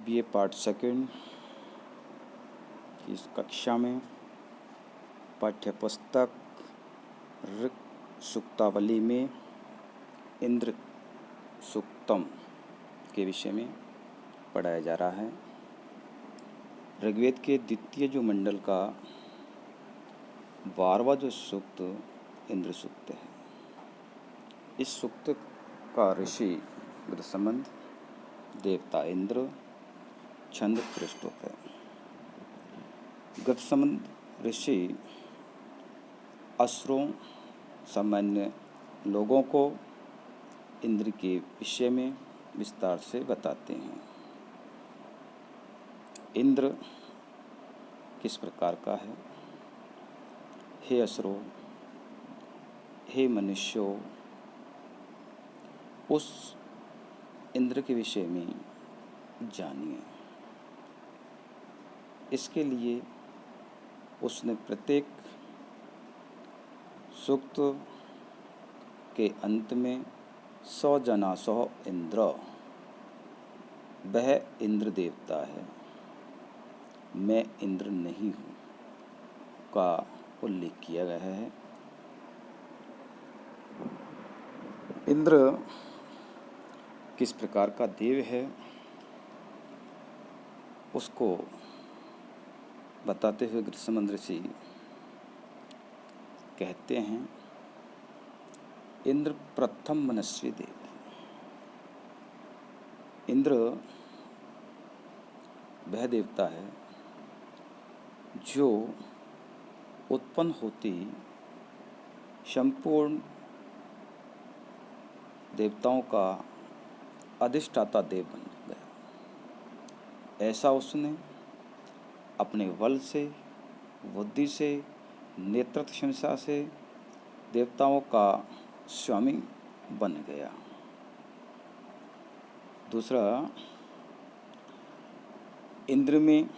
BA part second की इस कक्षा में पाठ्य पुस्तक ऋक् सूक्तावली में इंद्र सूक्तम के विषय में पढ़ाया जा रहा है। ऋग्वेद के द्वितीय जो मंडल का 12वां जो सूक्त इंद्र सूक्त है। इस सूक्त का ऋषि गृत्समंद, देवता इंद्र, छंद पृष्ठोप है। गृत्समंद ऋषि असुरों, सामान्य लोगों को इंद्र के विषय में विस्तार से बताते हैं। इंद्र किस प्रकार का है? हे असुरों, हे मनुष्यों, उस इंद्र के विषय में जानिए। इसके लिए उसने प्रत्येक सूक्त के अंत में 100 जना 100 इंद्र, वह इंद्र देवता है, मैं इंद्र नहीं हूँ का उल्लेख किया गया है। इंद्र किस प्रकार का देव है उसको बताते हुए गृत्समंद ऋषि कहते हैं, इंद्र प्रथम मनस्वी देव। इंद्र वह देवता है जो उत्पन्न होती संपूर्ण देवताओं का अधिष्ठाता देव बन गया। ऐसा उसने अपने बल से, बुद्धि से, नेतृत्व क्षमता से देवताओं का स्वामी बन गया। दूसरा, इंद्र में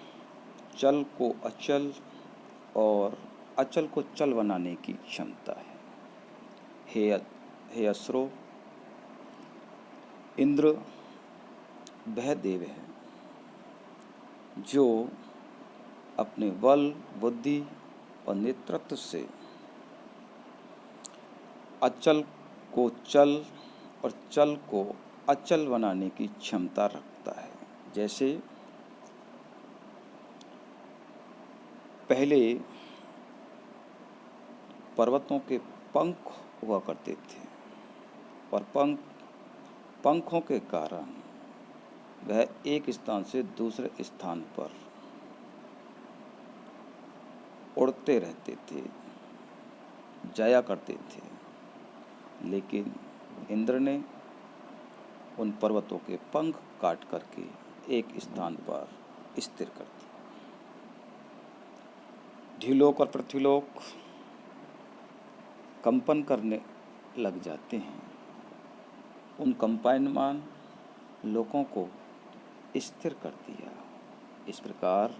चल को अचल और अचल को चल बनाने की क्षमता है। हे असुरों, इंद्र वह देव है जो अपने बल, बुद्धि और नेतृत्व से अचल को चल और चल को अचल बनाने की क्षमता रखता है। जैसे पहले पर्वतों के पंख हुआ करते थे और पंखों के कारण वह एक स्थान से दूसरे स्थान पर उड़ते रहते थे, जाया करते थे। लेकिन इंद्र ने उन पर्वतों के पंख काट करके एक स्थान पर स्थिर कर दिया। ढीलोक और पृथ्वीलोक कंपन करने लग जाते हैं। उन कंपायमान लोकों को स्थिर कर दिया। इस प्रकार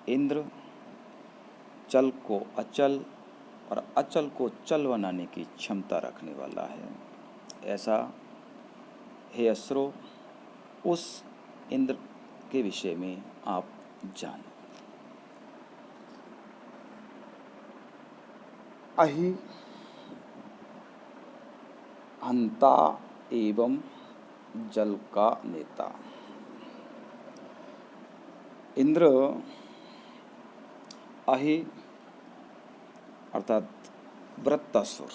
इंद्र चल को अचल और अचल को चल बनाने की क्षमता रखने वाला है। ऐसा हे असुरों, उस इंद्र के विषय में आप जानें। अहि हंता एवं जल का नेता। इंद्र अहि अर्थात वृत्तासुर।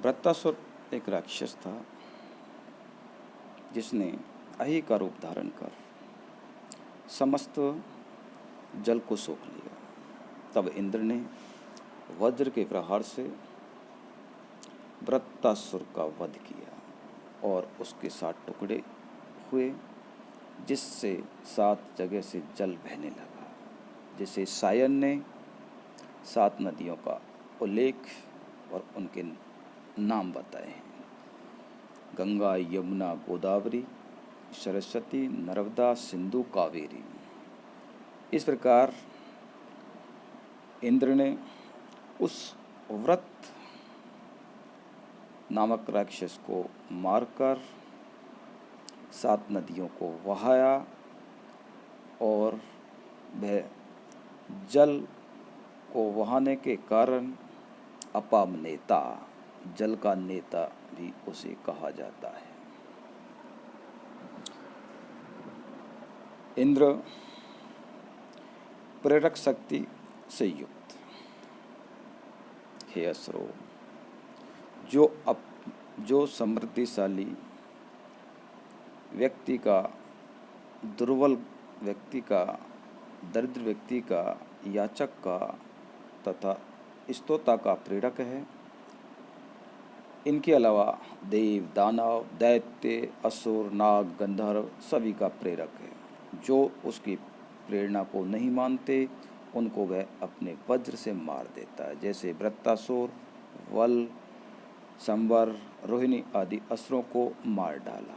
वृत्तासुर एक राक्षस था जिसने अहि का रूप धारण कर समस्त जल को सोख लिया। तब इंद्र ने वज्र के प्रहार से वृत्तासुर का वध किया और उसके 7 टुकड़े हुए, जिससे 7 जगह से जल बहने लगा। जैसे सायन ने 7 नदियों का उल्लेख और उनके नाम बताए हैं, गंगा, यमुना, गोदावरी, सरस्वती, नर्मदा, सिंधु, कावेरी। इस प्रकार इंद्र ने उस वृत्त नामक राक्षस को मारकर 7 नदियों को वहाया और वह जल को वहाने के कारण अपाम नेता, जल का नेता भी उसे कहा जाता है। इंद्र प्रेरक शक्ति से युक्त, हे असुरों, जो समृद्धिशाली व्यक्ति का, दुर्बल व्यक्ति का, दरिद्र व्यक्ति का, याचक का तथा स्तोता का प्रेरक है। इनके अलावा देव, दानव, दैत्य, असुर, नाग, गंधर्व सभी का प्रेरक है। जो उसकी प्रेरणा को नहीं मानते उनको वह अपने वज्र से मार देता है। जैसे वृत्तासुर, वल, संवर, रोहिणी आदि असुरों को मार डाला,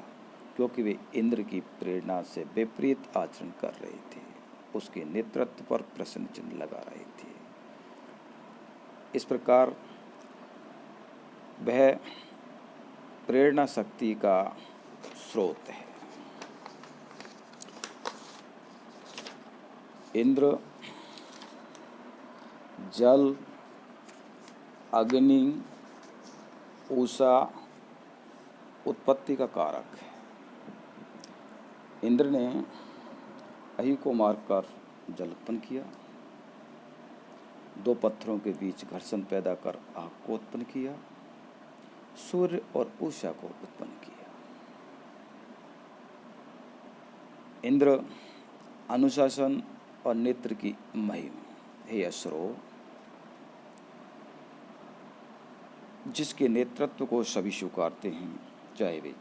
क्योंकि वे इंद्र की प्रेरणा से विपरीत आचरण कर रहे थे, उसके नेतृत्व पर प्रश्न चिन्ह लगा रहे थे। इस प्रकार वह प्रेरणा शक्ति का स्रोत है। इंद्र जल, अग्नि, उषा उत्पत्ति का कारक है। इंद्र ने अहि को मारकर जल उत्पन्न किया, 2 पत्थरों के बीच घर्षण पैदा कर आग को उत्पन्न किया, सूर्य और उषा को उत्पन्न किया। इंद्र अनुशासन और नेत्र की महिमा, हे असुरों, जिसके नेतृत्व को सभी स्वीकारते हैं, चाहे वे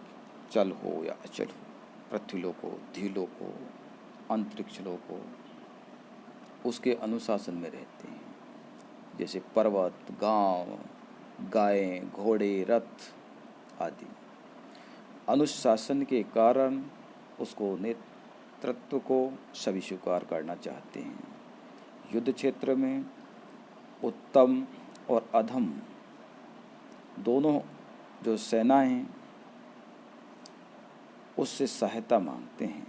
चल हो या अचल हो, पृथ्वीलोक हो, धीलोक हो, अंतरिक्ष लोक हो, उसके अनुशासन में रहते हैं। जैसे पर्वत, गांव, गायें, घोड़े, रथ आदि अनुशासन के कारण उसको नेतृत्व को सभी स्वीकार करना चाहते हैं। युद्ध क्षेत्र में उत्तम और अधम दोनों जो सेनाएं उससे सहायता मांगते हैं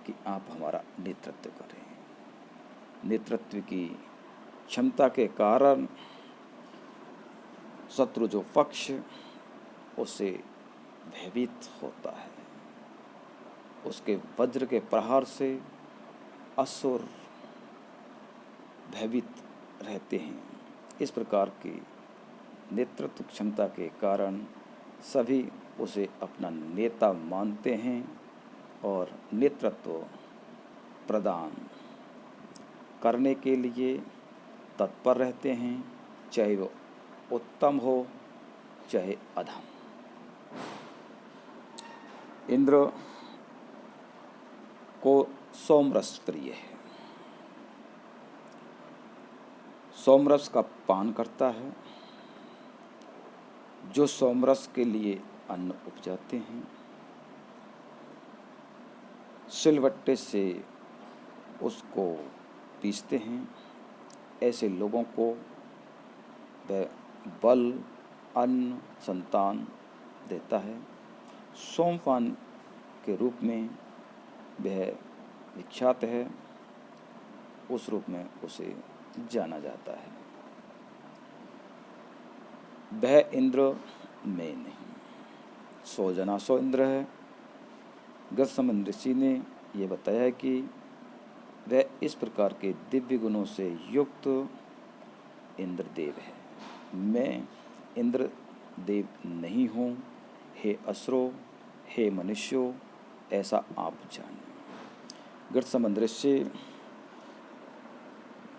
कि आप हमारा नेतृत्व करें। नेतृत्व की क्षमता के कारण शत्रु जो पक्ष उससे भयभीत होता है, उसके वज्र के प्रहार से असुर भयभीत रहते हैं। इस प्रकार की नेतृत्व क्षमता के कारण सभी उसे अपना नेता मानते हैं और नेतृत्व प्रदान करने के लिए तत्पर रहते हैं, चाहे वो उत्तम हो चाहे अधम। इंद्र को सोमरस प्रिय है, सोमरस का पान करता है। जो सोमरस के लिए अन्न उपजाते हैं, सिलवट्टे से उसको पीसते हैं, ऐसे लोगों को वह बल, अन्न, संतान देता है। सोमपान के रूप में वह विख्यात है, उस रूप में उसे जाना जाता है। वह इंद्र में नहीं, 100 जना 100 इंद्र है। गौतम ऋषि ने यह बताया कि वह इस प्रकार के दिव्य गुणों से युक्त इंद्रदेव है। मैं इंद्रदेव नहीं हूँ, हे असुरों, हे मनुष्यों, ऐसा आप जानिए। गौतम ऋषि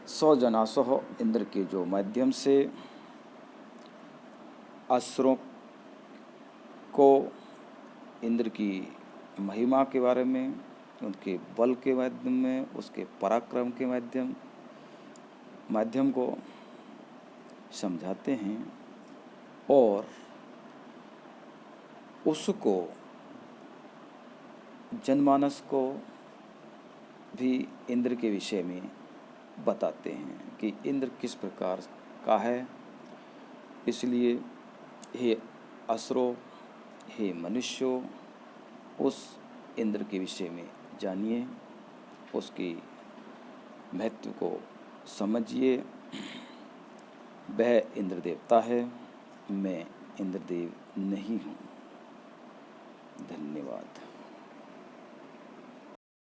100 जना 100 इंद्र के जो माध्यम से असुरों को इंद्र की महिमा के बारे में, उनके बल के माध्यम में, उसके पराक्रम के माध्यम को समझाते हैं और उसको जनमानस को भी इंद्र के विषय में बताते हैं कि इंद्र किस प्रकार का है। इसलिए हे असुरों, हे मनुष्यों, उस इंद्र के विषय में जानिए, उसकी महत्व को समझिए। वह इंद्र देवता है, मैं इंद्रदेव नहीं हूँ। धन्यवाद।